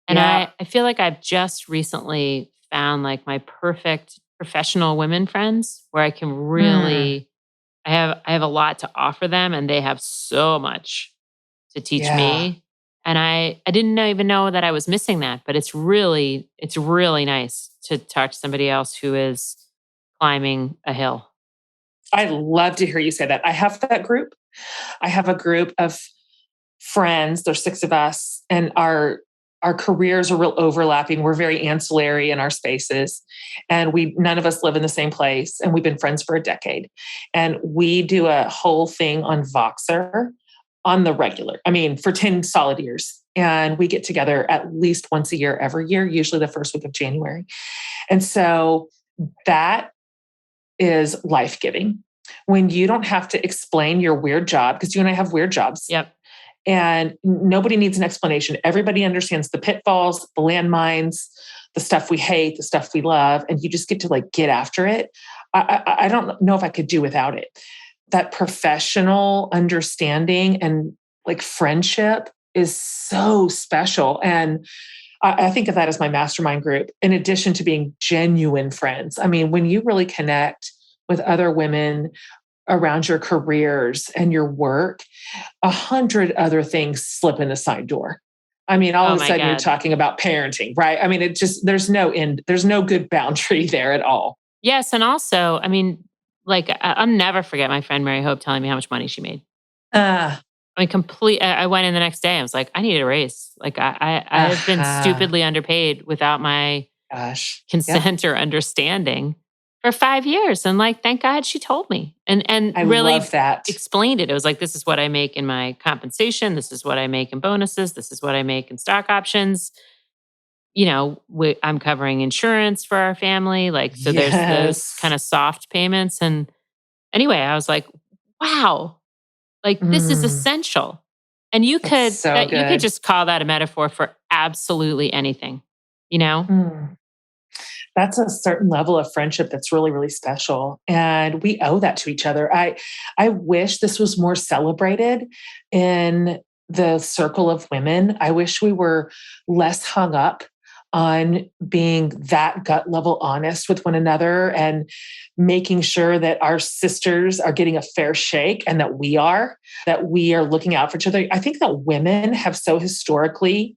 And I feel like I've just recently found my perfect professional women friends where I can really, I have a lot to offer them, and they have so much to teach me. And I didn't even know that I was missing that, but it's really nice to talk to somebody else who is climbing a hill. I love to hear you say that. I have that group. I have a group of friends. There's 6 of us, and our careers are real overlapping. We're very ancillary in our spaces, and none of us live in the same place, and we've been friends for a decade. And we do a whole thing on Voxer on the regular. I mean, for 10 solid years. And we get together at least once a year, every year, usually the first week of January. And so that is life-giving when you don't have to explain your weird job, because you and I have weird jobs. Yep. And nobody needs an explanation. Everybody understands the pitfalls, the landmines, the stuff we hate, the stuff we love, and you just get to get after it. I don't know if I could do without it. That professional understanding and friendship is so special. And I think of that as my mastermind group, in addition to being genuine friends. I mean, when you really connect with other women around your careers and your work, 100 other things slip in the side door. I mean, all of a sudden you're talking about parenting, right? I mean, there's no end, there's no good boundary there at all. Yes. And also, I mean, I'll never forget my friend Mary Hope telling me how much money she made. I went in the next day. I was like, I needed a raise. I've been stupidly underpaid without my consent or understanding for 5 years. And thank God she told me and I really love that. Explained it. It was this is what I make in my compensation. This is what I make in bonuses. This is what I make in stock options. I'm covering insurance for our family. So there's those kind of soft payments. And anyway, I was like, wow. This is essential. And you could just call that a metaphor for absolutely anything, That's a certain level of friendship that's really, really special. And we owe that to each other. I wish this was more celebrated in the circle of women. I wish we were less hung up on being that gut level honest with one another and making sure that our sisters are getting a fair shake and that we are looking out for each other. I think that women have so historically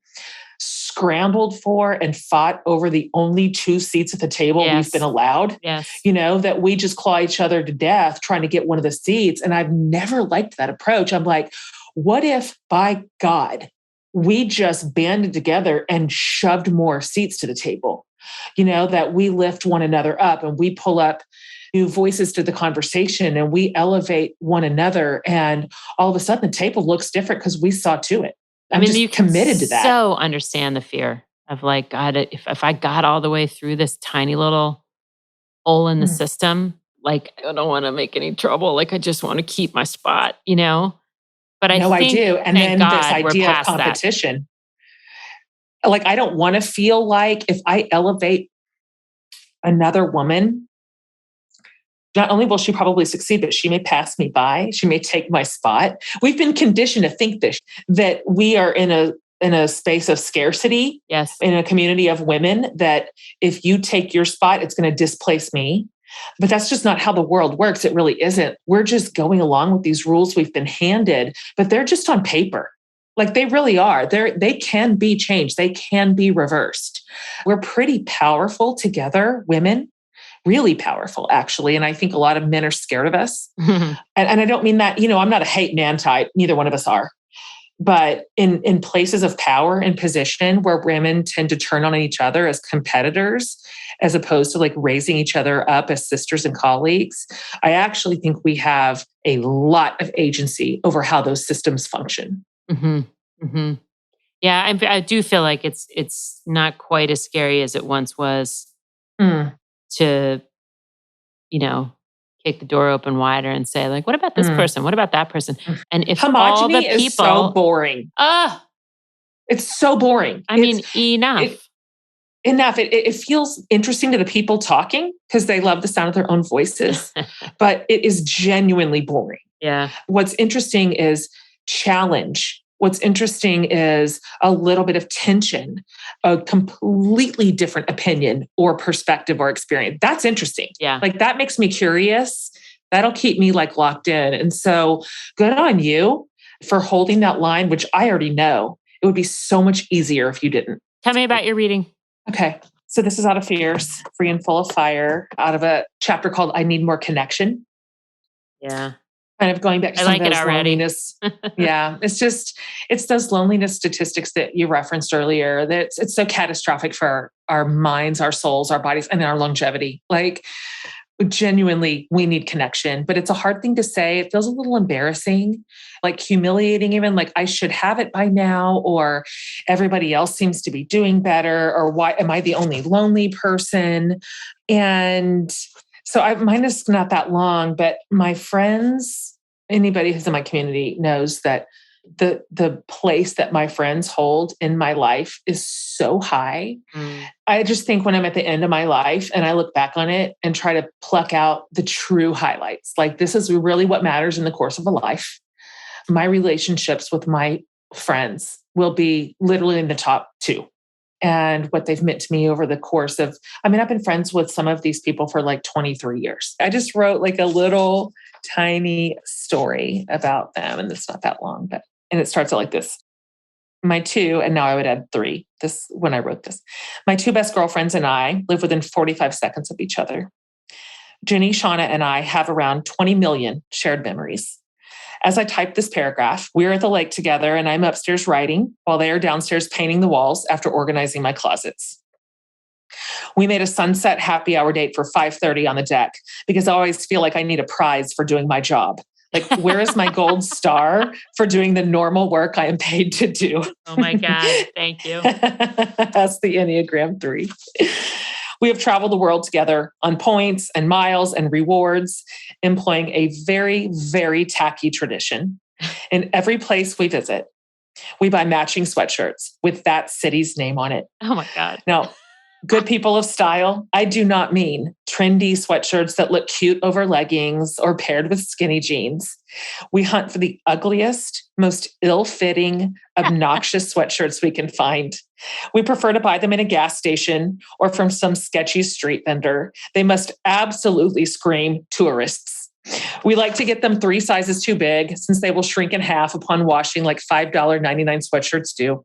scrambled for and fought over the only 2 seats at the table we've been allowed. Yes. That we just claw each other to death trying to get one of the seats. And I've never liked that approach. I'm like, what if, by God, we just banded together and shoved more seats to the table? That we lift one another up and we pull up new voices to the conversation and we elevate one another. And all of a sudden the table looks different because we saw to it. I'm just you committed to that. So understand the fear of like, God, if I got all the way through this tiny little hole in the system, like I don't want to make any trouble. Like I just want to keep my spot, But I do. And then this idea of competition. Like I don't want to feel like if I elevate another woman, not only will she probably succeed, but she may pass me by. She may take my spot. We've been conditioned to think that we are in a space of scarcity, yes, in a community of women, that if you take your spot, it's going to displace me. But that's just not how the world works. It really isn't. We're just going along with these rules we've been handed, but they're just on paper. Like they really are. They can be changed. They can be reversed. We're pretty powerful together, women. Really powerful, actually. And I think a lot of men are scared of us. And I don't mean that, I'm not a hate man type. Neither one of us are. But in places of power and position where women tend to turn on each other as competitors, as opposed to like raising each other up as sisters and colleagues, I actually think we have a lot of agency over how those systems function. Mm-hmm. Mm-hmm. Yeah, I do feel like it's not quite as scary as it once was. To, kick the door open wider and say, like, what about this person? What about that person? And if all the people is so boring. It's so boring. Enough. Enough. It feels interesting to the people talking because they love the sound of their own voices, but it is genuinely boring. Yeah. What's interesting is challenge. What's interesting is a little bit of tension, a completely different opinion or perspective or experience. That's interesting. Yeah. Like that makes me curious. That'll keep me like locked in. And so good on you for holding that line, which I already know. It would be so much easier if you didn't. Tell me about your reading. Okay. So this is out of Fierce, Free and Full of Fire, out of a chapter called I Need More Connection. Yeah. Kind of going back to some of those loneliness. Yeah. It's those loneliness statistics that you referenced earlier, that it's so catastrophic for our minds, our souls, our bodies, and our longevity. Like genuinely, we need connection, but it's a hard thing to say. It feels a little embarrassing, like humiliating, even like I should have it by now, or everybody else seems to be doing better, or why am I the only lonely person? And so mine is not that long, but my friends, anybody who's in my community knows that the place that my friends hold in my life is so high. I just think when I'm at the end of my life and I look back on it and try to pluck out the true highlights, like this is really what matters in the course of a life. My relationships with my friends will be literally in the top 2. And what they've meant to me over the course of, I've been friends with some of these people for like 23 years. I just wrote like a little tiny story about them, and it's not that long, and it starts out like this. My 2, and now I would add 3, when I wrote this. My 2 best girlfriends and I live within 45 seconds of each other. Jenny, Shauna, and I have around 20 million shared memories. As I type this paragraph, we're at the lake together and I'm upstairs writing while they are downstairs painting the walls after organizing my closets. We made a sunset happy hour date for 5:30 on the deck because I always feel like I need a prize for doing my job. Like, where is my gold star for doing the normal work I am paid to do? Oh my God, thank you. That's the Enneagram 3. We have traveled the world together on points and miles and rewards, employing a very, very tacky tradition. In every place we visit, we buy matching sweatshirts with that city's name on it. Oh my God. Now, Good people of style. I do not mean trendy sweatshirts that look cute over leggings or paired with skinny jeans. We hunt for the ugliest, most ill-fitting, obnoxious sweatshirts we can find. We prefer to buy them in a gas station or from some sketchy street vendor. They must absolutely scream tourists. We like to get them 3 sizes too big since they will shrink in half upon washing like $5.99 sweatshirts do.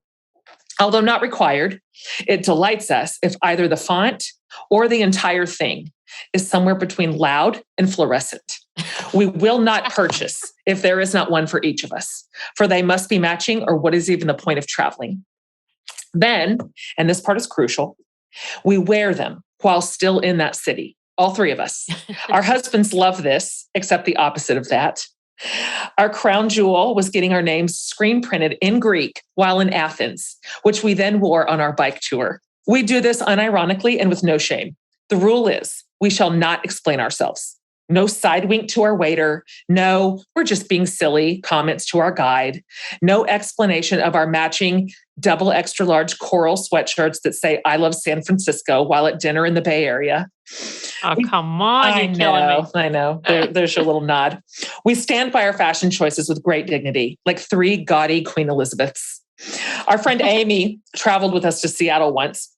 Although not required, it delights us if either the font or the entire thing is somewhere between loud and fluorescent. We will not purchase if there is not one for each of us, for they must be matching, or what is even the point of traveling? Then, and this part is crucial, we wear them while still in that city, all 3 of us. Our husbands love this, except the opposite of that. Our crown jewel was getting our names screen printed in Greek while in Athens, which we then wore on our bike tour. We do this unironically and with no shame. The rule is we shall not explain ourselves. No side wink to our waiter. No, we're just being silly comments to our guide. No explanation of our matching double extra large coral sweatshirts that say, I love San Francisco while at dinner in the Bay Area. Oh, come on. I know. There's your little nod. We stand by our fashion choices with great dignity, like 3 gaudy Queen Elizabeths. Our friend Amy traveled with us to Seattle once.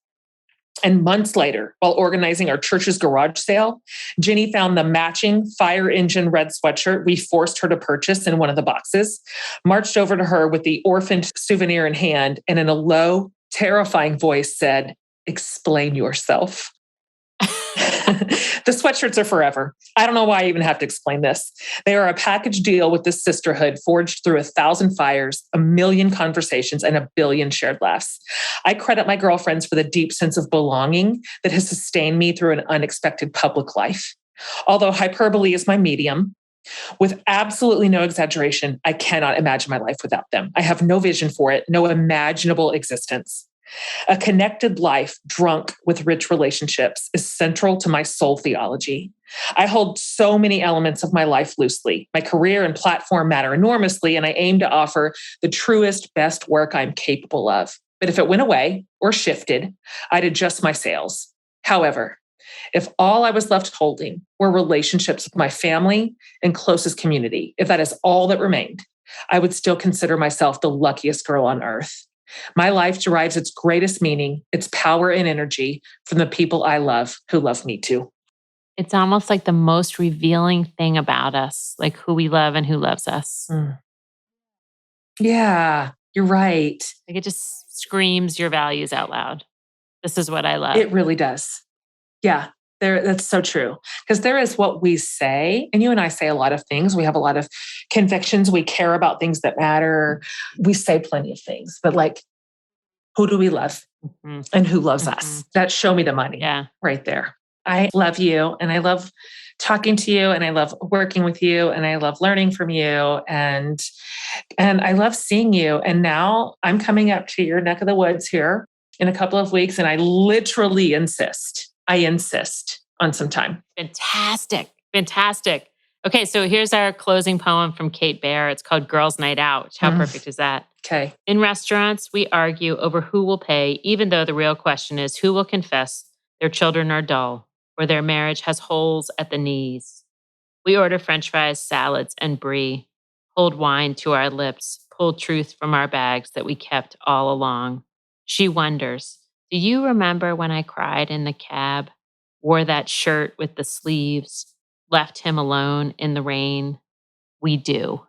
And months later, while organizing our church's garage sale, Jenny found the matching fire engine red sweatshirt we forced her to purchase in one of the boxes, marched over to her with the orphaned souvenir in hand, and in a low, terrifying voice said, "Explain yourself." The sweatshirts are forever. I don't know why I even have to explain this. They are a package deal with this sisterhood forged through 1,000 fires, 1,000,000 conversations, and 1,000,000,000 shared laughs. I credit my girlfriends for the deep sense of belonging that has sustained me through an unexpected public life. Although hyperbole is my medium, with absolutely no exaggeration, I cannot imagine my life without them. I have no vision for it, no imaginable existence. A connected life drunk with rich relationships is central to my soul theology. I hold so many elements of my life loosely. My career and platform matter enormously, and I aim to offer the truest, best work I'm capable of. But if it went away or shifted, I'd adjust my sails. However, if all I was left holding were relationships with my family and closest community, if that is all that remained, I would still consider myself the luckiest girl on earth. My life derives its greatest meaning, its power and energy from the people I love who love me too. It's almost like the most revealing thing about us, like who we love and who loves us. Yeah, you're right. Like it just screams your values out loud. This is what I love. It really does. Yeah, that's so true. Because there is what we say, and you and I say a lot of things. We have a lot of convictions. We care about things that matter. We say plenty of things, but like, who do we love and who loves us? That show me the money right there. I love you and I love talking to you and I love working with you and I love learning from you and I love seeing you. And now I'm coming up to your neck of the woods here in a couple of weeks and I literally insist on some time. Fantastic. Okay, so here's our closing poem from Kate Baer. It's called Girls' Night Out. How perfect is that? Okay. In restaurants, we argue over who will pay, even though the real question is who will confess their children are dull or their marriage has holes at the knees. We order French fries, salads, and brie, hold wine to our lips, pull truth from our bags that we kept all along. She wonders, do you remember when I cried in the cab, wore that shirt with the sleeves, left him alone in the rain? We do.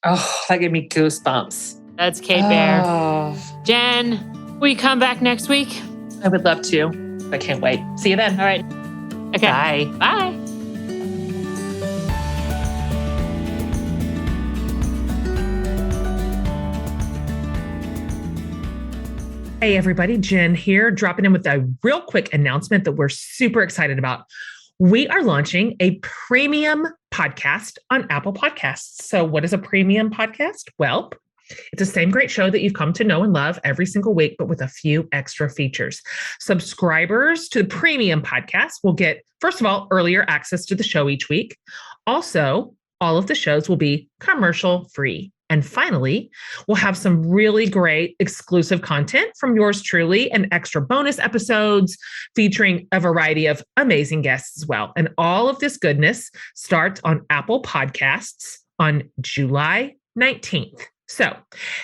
Oh, that gave me goosebumps. That's Kate Baer. Jen, will you come back next week? I would love to. I can't wait. See you then. All right. Okay. Bye. Hey, everybody. Jen here, dropping in with a real quick announcement that we're super excited about. We are launching a premium podcast on Apple Podcasts. So what is a premium podcast? Well, it's the same great show that you've come to know and love every single week, but with a few extra features. Subscribers to the premium podcast will get, first of all, earlier access to the show each week. Also, all of the shows will be commercial free. And finally, we'll have some really great exclusive content from yours truly and extra bonus episodes featuring a variety of amazing guests as well. And all of this goodness starts on Apple Podcasts on July 19th. So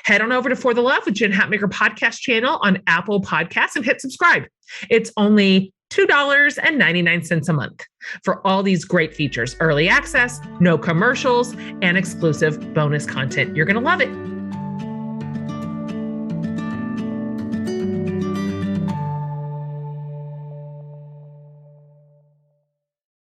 head on over to For the Love with Jen Hatmaker podcast channel on Apple Podcasts and hit subscribe. It's only $2.99 a month for all these great features, early access, no commercials, and exclusive bonus content. You're going to love it.